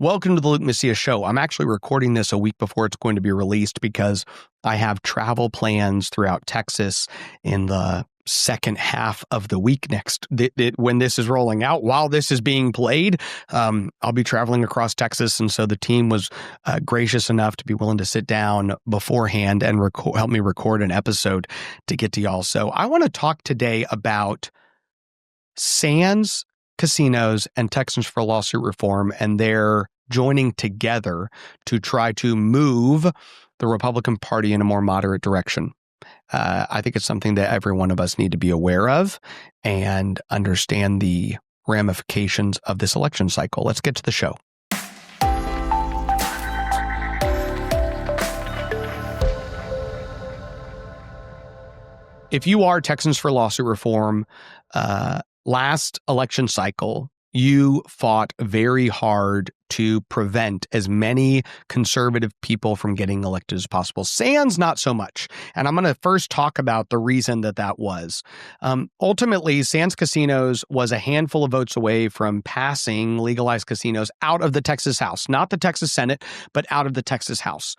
Welcome to the Luke Macias Show. I'm actually recording this a week before it's going to be released because I have travel plans throughout Texas in the second half of the week when this is rolling out. While this is being played, I'll be traveling across Texas, and so the team was gracious enough to be willing to sit down beforehand and help me record an episode to get to y'all. So I want to talk today about Sands Casinos and Texans for Lawsuit Reform, and they're joining together to try to move the Republican Party in a more moderate direction. I think it's something that every one of us need to be aware of and understand the ramifications of this election cycle. Let's get to the show. If you are Texans for Lawsuit Reform, last election cycle, you fought very hard to prevent as many conservative people from getting elected as possible. Sands, not so much. And I'm going to first talk about the reason that was. Ultimately, Sands Casinos was a handful of votes away from passing legalized casinos out of the Texas House, not the Texas Senate, but out of the Texas House.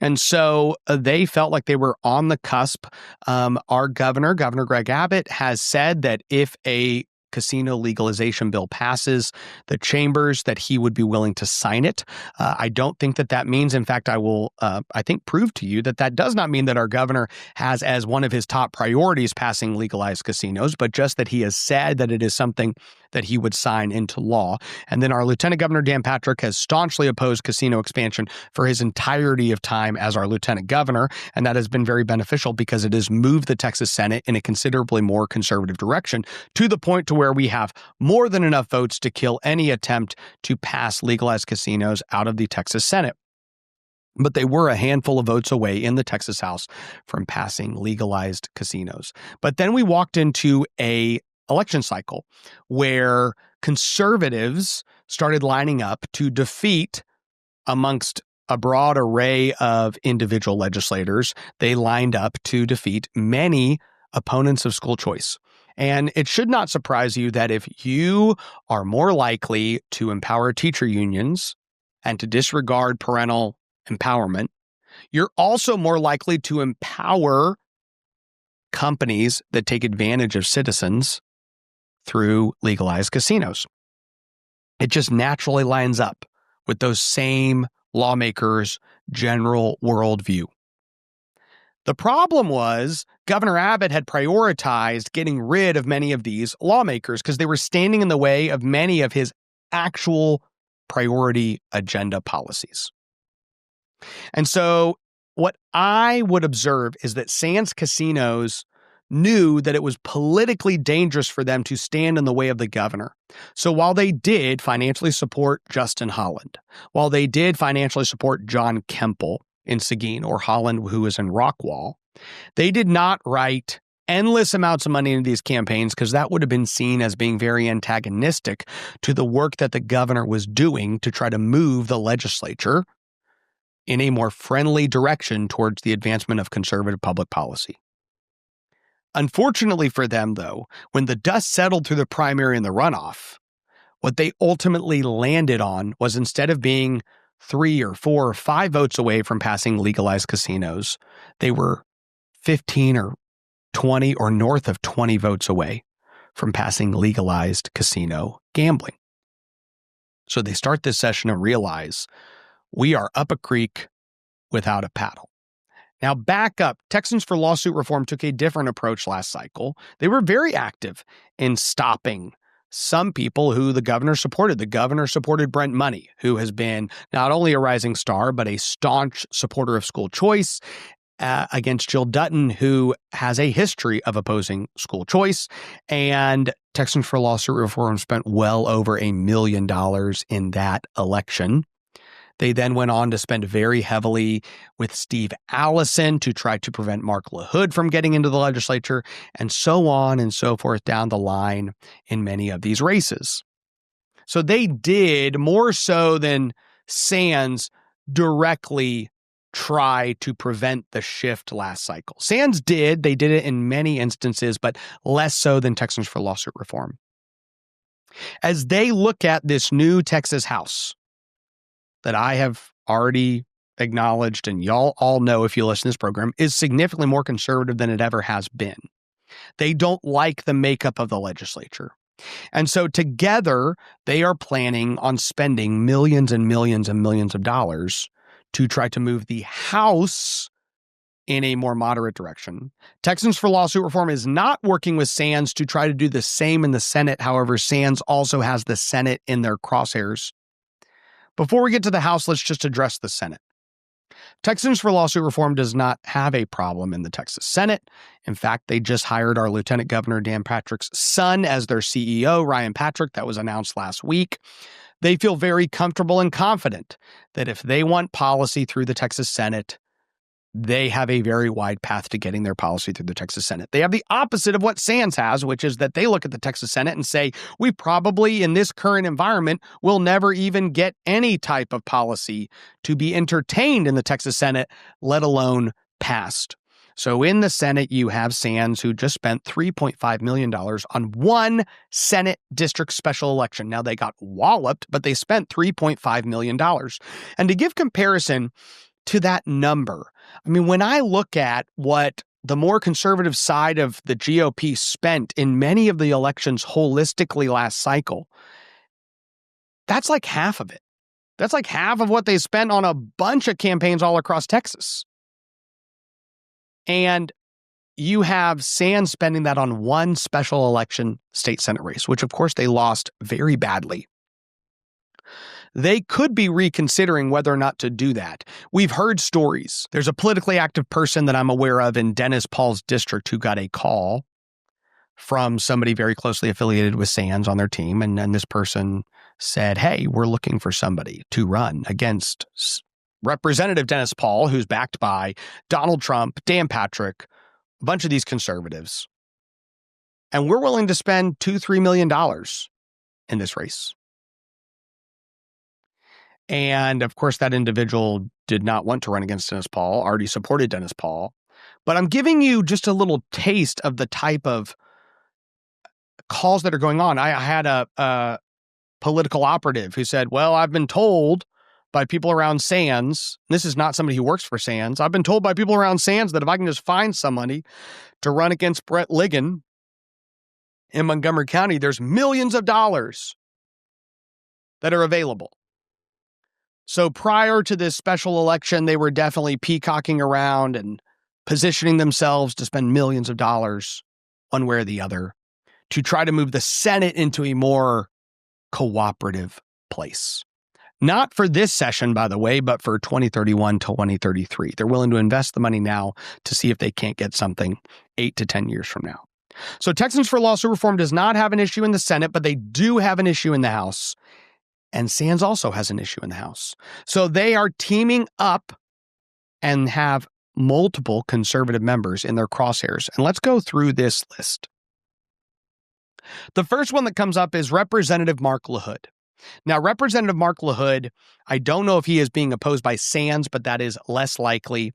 And so they felt like they were on the cusp. Our Governor Greg Abbott, has said that if a casino legalization bill passes the chambers, that he would be willing to sign it. I don't think that means, in fact, I will, I think, prove to you that does not mean that our governor has as one of his top priorities passing legalized casinos, but just that he has said that it is something that he would sign into law. And then our Lieutenant Governor Dan Patrick has staunchly opposed casino expansion for his entirety of time as our Lieutenant Governor, and that has been very beneficial because it has moved the Texas Senate in a considerably more conservative direction, to the point to where we have more than enough votes to kill any attempt to pass legalized casinos out of the Texas Senate. But they were a handful of votes away in the Texas House from passing legalized casinos. But then we walked into a election cycle where conservatives started lining up to defeat, amongst a broad array of individual legislators, they lined up to defeat many opponents of school choice. And it should not surprise you that if you are more likely to empower teacher unions and to disregard parental empowerment, you're also more likely to empower companies that take advantage of citizens through legalized casinos. It just naturally lines up with those same lawmakers' general worldview. The problem was Governor Abbott had prioritized getting rid of many of these lawmakers because they were standing in the way of many of his actual priority agenda policies. And so what I would observe is that Sands Casinos knew that it was politically dangerous for them to stand in the way of the governor. So while they did financially support Justin Holland, while they did financially support John Kemple in Seguin, or Holland, who is in Rockwall, they did not write endless amounts of money into these campaigns because that would have been seen as being very antagonistic to the work that the governor was doing to try to move the legislature in a more friendly direction towards the advancement of conservative public policy. Unfortunately for them, though, when the dust settled through the primary and the runoff, what they ultimately landed on was, instead of being 3 or 4 or 5 votes away from passing legalized casinos, they were 15 or 20 or north of 20 votes away from passing legalized casino gambling. So they start this session and realize we are up a creek without a paddle. Now, back up. Texans for Lawsuit Reform took a different approach last cycle. They were very active in stopping some people who the governor supported. The governor supported Brent Money, who has been not only a rising star, but a staunch supporter of school choice, against Jill Dutton, who has a history of opposing school choice. And Texans for Lawsuit Reform spent well over $1 million in that election. They then went on to spend very heavily with Steve Allison to try to prevent Mark LaHood from getting into the legislature, and so on and so forth down the line in many of these races. So they did, more so than Sands, directly try to prevent the shift last cycle. Sands did. They did it in many instances, but less so than Texans for Lawsuit Reform. As they look at this new Texas House, that I have already acknowledged, and y'all all know if you listen to this program, is significantly more conservative than it ever has been. They don't like the makeup of the legislature. And so together, they are planning on spending millions and millions and millions of dollars to try to move the House in a more moderate direction. Texans for Lawsuit Reform is not working with Sands to try to do the same in the Senate. However, Sands also has the Senate in their crosshairs. Before we get to the House, let's just address the Senate. Texans for Lawsuit Reform does not have a problem in the Texas Senate. In fact, they just hired our Lieutenant Governor Dan Patrick's son as their CEO, Ryan Patrick. That was announced last week. They feel very comfortable and confident that if they want policy through the Texas Senate, they have a very wide path to getting their policy through the Texas Senate. They have the opposite of what Sands has, which is that they look at the Texas Senate and say, we probably, in this current environment, will never even get any type of policy to be entertained in the Texas Senate, let alone passed. So in the Senate, you have Sands, who just spent $3.5 million on one Senate district special election. Now, they got walloped, but they spent $3.5 million. And to give comparison to that number, I mean, when I look at what the more conservative side of the GOP spent in many of the elections holistically last cycle, that's like half of it. That's like half of what they spent on a bunch of campaigns all across Texas. And you have Sands spending that on one special election state Senate race, which of course they lost very badly. They could be reconsidering whether or not to do that. We've heard stories. There's a politically active person that I'm aware of in Dennis Paul's district who got a call from somebody very closely affiliated with Sands on their team. And then this person said, hey, we're looking for somebody to run against Representative Dennis Paul, who's backed by Donald Trump, Dan Patrick, a bunch of these conservatives. And we're willing to spend $2-3 million in this race. And of course, that individual did not want to run against Dennis Paul, already supported Dennis Paul. But I'm giving you just a little taste of the type of calls that are going on. I had a political operative who said, well, I've been told by people around Sands, this is not somebody who works for Sands, I've been told by people around Sands that if I can just find somebody to run against Brett Ligon in Montgomery County, there's millions of dollars that are available. So prior to this special election, they were definitely peacocking around and positioning themselves to spend millions of dollars one way or the other to try to move the Senate into a more cooperative place. Not for this session, by the way, but for 2031 to 2033. They're willing to invest the money now to see if they can't get something 8 to 10 years from now. So Texans for Lawsuit Reform does not have an issue in the Senate, but they do have an issue in the House. And Sands also has an issue in the House. So they are teaming up and have multiple conservative members in their crosshairs. And let's go through this list. The first one that comes up is Representative Mark LaHood. Now, Representative Mark LaHood, I don't know if he is being opposed by Sands, but that is less likely.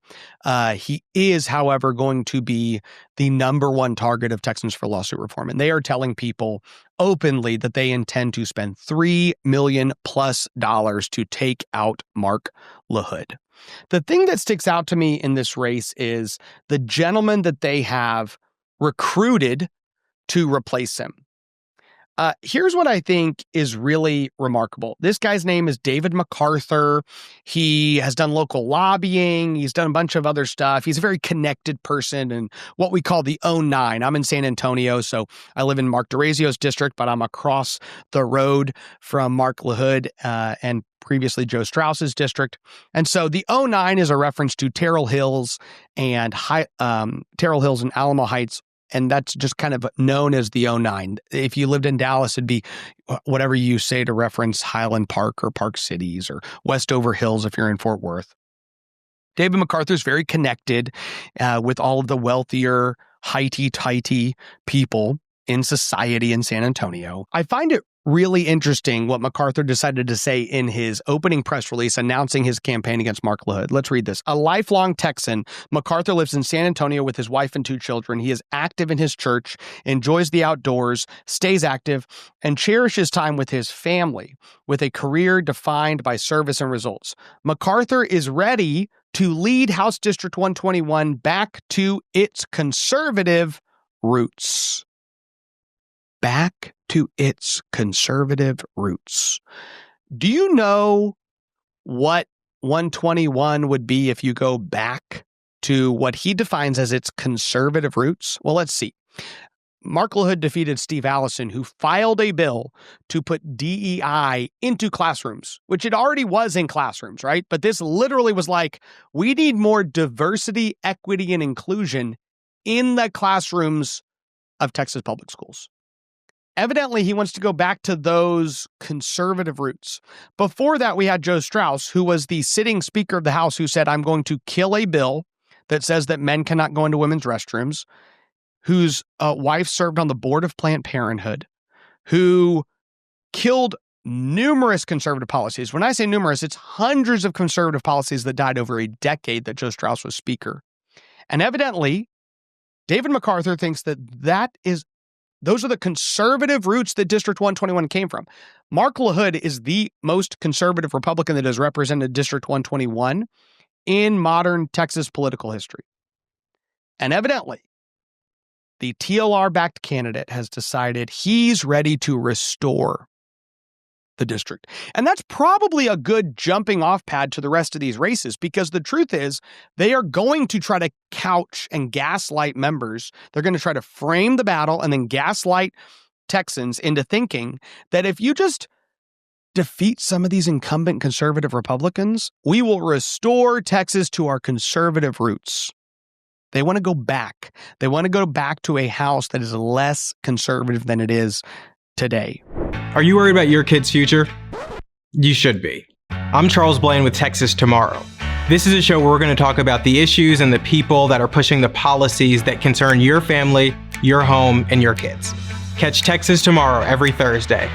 He is, however, going to be the number one target of Texans for Lawsuit Reform. And they are telling people openly that they intend to spend $3 million+ to take out Mark LaHood. The thing that sticks out to me in this race is the gentleman that they have recruited to replace him. Here's what I think is really remarkable. This guy's name is David MacArthur. He has done local lobbying. He's done a bunch of other stuff. He's a very connected person in what we call the 09. I'm in San Antonio, so I live in Mark DeRazio's district, but I'm across the road from Mark LaHood and previously Joe Strauss's district. And so the 09 is a reference to Terrell Hills and Alamo Heights. And that's just kind of known as the 09. If you lived in Dallas, it'd be whatever you say to reference Highland Park or Park Cities or Westover Hills if you're in Fort Worth. David MacArthur is very connected with all of the wealthier, highty-tighty people in society in San Antonio. I find it really interesting what MacArthur decided to say in his opening press release announcing his campaign against Mark LaHood. Let's read this. A lifelong Texan, MacArthur lives in San Antonio with his wife and 2 children. He is active in his church, enjoys the outdoors, stays active, and cherishes time with his family, with a career defined by service and results. MacArthur is ready to lead House District 121 back to its conservative roots. Back to its conservative roots. Do you know what 121 would be if you go back to what he defines as its conservative roots? Well, let's see. Mark LaHood defeated Steve Allison, who filed a bill to put DEI into classrooms, which it already was in classrooms, right? But this literally was like, we need more diversity, equity, and inclusion in the classrooms of Texas public schools. Evidently, he wants to go back to those conservative roots. Before that, we had Joe Straus, who was the sitting Speaker of the House, who said, I'm going to kill a bill that says that men cannot go into women's restrooms, whose wife served on the board of Planned Parenthood, who killed numerous conservative policies. When I say numerous, it's hundreds of conservative policies that died over a decade that Joe Straus was Speaker. And evidently, David MacArthur thinks that those are the conservative roots that District 121 came from. Mark LaHood is the most conservative Republican that has represented District 121 in modern Texas political history. And evidently, the TLR-backed candidate has decided he's ready to restore the district. And that's probably a good jumping off pad to the rest of these races, because the truth is they are going to try to couch and gaslight members. They're going to try to frame the battle and then gaslight Texans into thinking that if you just defeat some of these incumbent conservative Republicans, we will restore Texas to our conservative roots. They want to go back. They want to go back to a house that is less conservative than it is today. Are you worried about your kid's future? You should be. I'm Charles Blaine with Texas Tomorrow. This is a show where we're going to talk about the issues and the people that are pushing the policies that concern your family, your home, and your kids. Catch Texas Tomorrow every Thursday.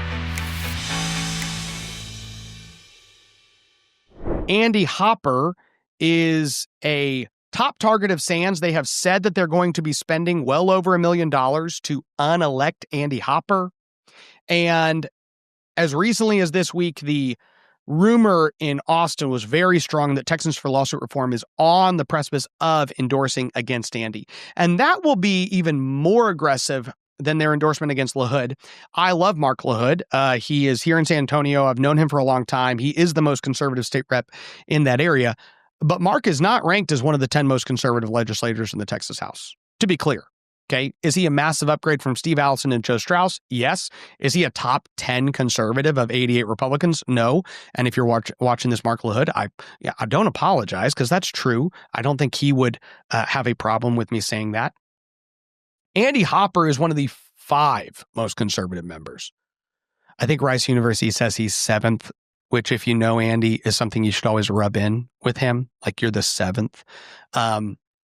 Andy Hopper is a top target of Sands. They have said that they're going to be spending well over $1 million to unelect Andy Hopper. And as recently as this week, the rumor in Austin was very strong that Texans for Lawsuit Reform is on the precipice of endorsing against Andy. And that will be even more aggressive than their endorsement against LaHood. I love Mark LaHood. He is here in San Antonio. I've known him for a long time. He is the most conservative state rep in that area. But Mark is not ranked as one of the 10 most conservative legislators in the Texas House, to be clear. Okay. Is he a massive upgrade from Steve Allison and Joe Straus? Yes. Is he a top 10 conservative of 88 Republicans? No. And if you're watching this Mark LaHood, I don't apologize, because that's true. I don't think he would have a problem with me saying that. Andy Hopper is one of the 5 most conservative members. I think Rice University says he's 7th, which, if you know Andy, is something you should always rub in with him, like you're the 7th.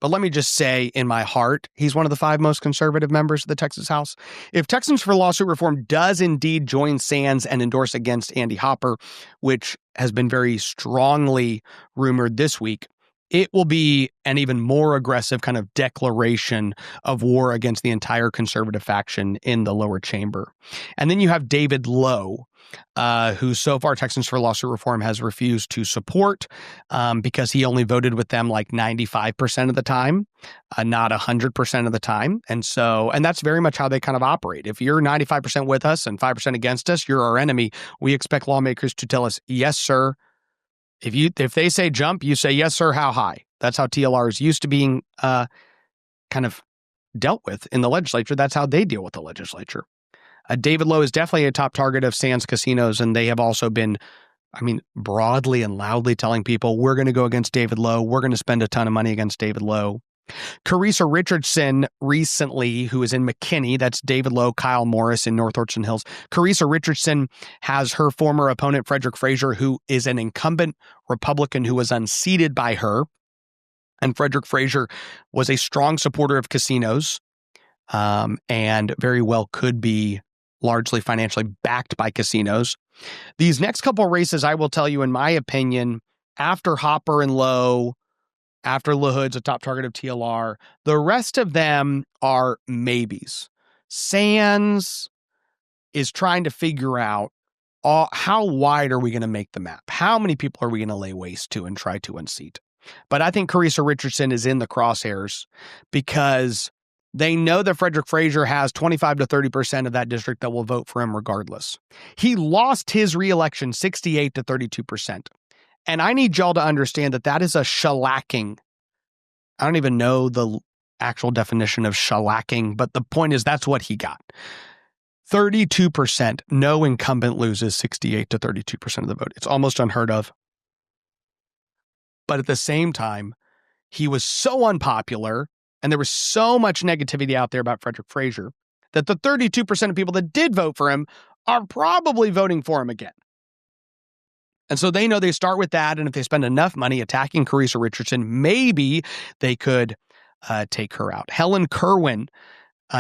But let me just say, in my heart, he's one of the 5 most conservative members of the Texas House. If Texans for Lawsuit Reform does indeed join Sands and endorse against Andy Hopper, which has been very strongly rumored this week, it will be an even more aggressive kind of declaration of war against the entire conservative faction in the lower chamber. And then you have David Lowe, who so far Texans for Lawsuit Reform has refused to support because he only voted with them like 95% of the time, not 100% of the time. And that's very much how they kind of operate. If you're 95% with us and 5% against us, you're our enemy. We expect lawmakers to tell us, yes, sir. If they say jump, you say, yes, sir, how high? That's how TLR is used to being kind of dealt with in the legislature. That's how they deal with the legislature. David Lowe is definitely a top target of Sands casinos, and they have also been, broadly and loudly telling people, we're going to go against David Lowe. We're going to spend a ton of money against David Lowe. Carissa Richardson recently, who is in McKinney, that's David Lowe, Kyle Morris in North Orchard Hills. Carissa Richardson has her former opponent, Frederick Frazier, who is an incumbent Republican who was unseated by her. And Frederick Frazier was a strong supporter of casinos and very well could be largely financially backed by casinos. These next couple of races, I will tell you, in my opinion, after Hopper and Lowe, after LaHood's a top target of TLR, the rest of them are maybes. Sands is trying to figure out how wide are we going to make the map? How many people are we going to lay waste to and try to unseat? But I think Carissa Richardson is in the crosshairs because they know that Frederick Frazier has 25 to 30% of that district that will vote for him regardless. He lost his reelection 68 to 32%. And I need y'all to understand that that is a shellacking. I don't even know the actual definition of shellacking, but the point is that's what he got. 32%. No incumbent loses 68 to 32% of the vote. It's almost unheard of. But at the same time, he was so unpopular and there was so much negativity out there about Frederick Frazier that the 32% of people that did vote for him are probably voting for him again. And so they know they start with that, and if they spend enough money attacking Carissa Richardson, maybe they could take her out. Helen Kerwin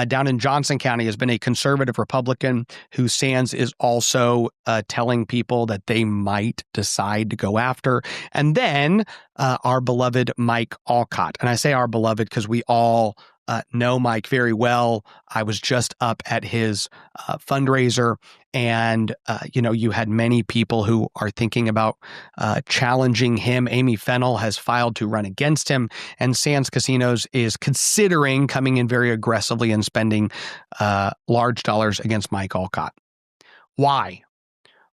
down in Johnson County has been a conservative Republican who Sands is also telling people that they might decide to go after. And then our beloved Mike Alcott. And I say our beloved because we all know Mike very well. I was just up at his fundraiser, and you had many people who are thinking about challenging him. Amy Fennell has filed to run against him, and Sands Casinos is considering coming in very aggressively and spending large dollars against Mike Alcott. Why?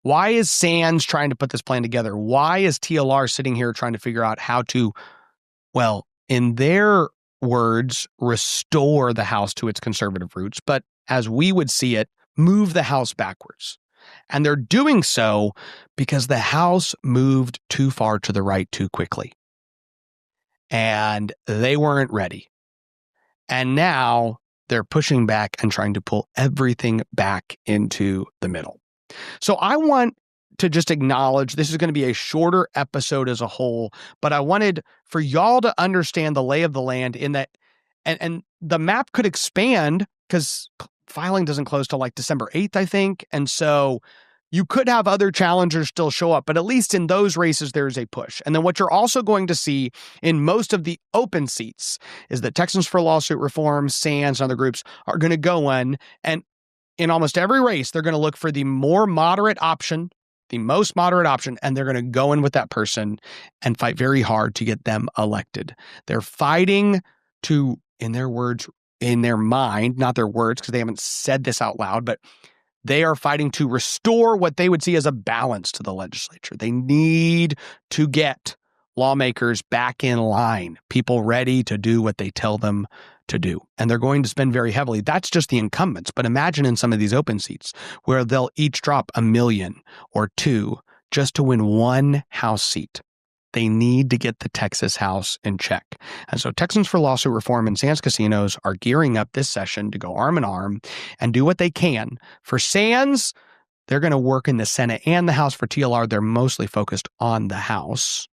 Why is Sands trying to put this plan together? Why is TLR sitting here trying to figure out how to, well, in their words, restore the House to its conservative roots, but as we would see it, move the House backwards. And they're doing so because the House moved too far to the right too quickly. And they weren't ready. And now they're pushing back and trying to pull everything back into the middle. So I want to just acknowledge this is going to be a shorter episode as a whole, but I wanted for y'all to understand the lay of the land in that, and the map could expand because filing doesn't close till like December 8th, I think. And so you could have other challengers still show up, but at least in those races, there's a push. And then what you're also going to see in most of the open seats is that Texans for Lawsuit Reform, SANS, and other groups are going to go in, and in almost every race, they're going to look for the more moderate option, the most moderate option, and they're going to go in with that person and fight very hard to get them elected. They're fighting to, in their words, in their mind, not their words, because they haven't said this out loud, but they are fighting to restore what they would see as a balance to the legislature. They need to get lawmakers back in line, people ready to do what they tell them to do. And they're going to spend very heavily. That's just the incumbents. But imagine in some of these open seats where they'll each drop $1 million or $2 million just to win one House seat. They need to get the Texas House in check. And so Texans for Lawsuit Reform and Sands Casinos are gearing up this session to go arm in arm and do what they can. For Sands, they're going to work in the Senate and the House. For TLR, they're mostly focused on the House.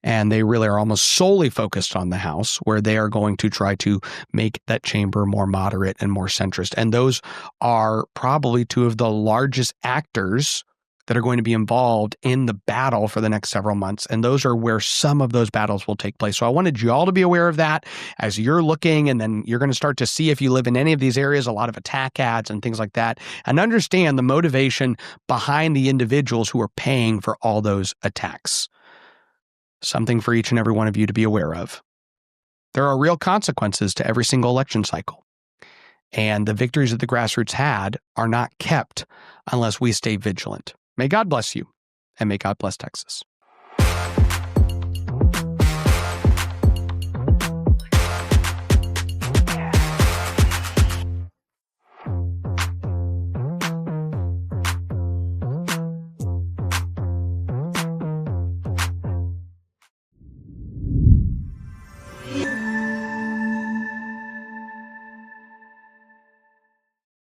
And they really are almost solely focused on the House, where they are going to try to make that chamber more moderate and more centrist. And those are probably two of the largest actors that are going to be involved in the battle for the next several months. And those are where some of those battles will take place. So I wanted you all to be aware of that as you're looking, and then you're going to start to see, if you live in any of these areas, a lot of attack ads and things like that, and understand the motivation behind the individuals who are paying for all those attacks. Something for each and every one of you to be aware of. There are real consequences to every single election cycle. And the victories that the grassroots had are not kept unless we stay vigilant. May God bless you, and may God bless Texas.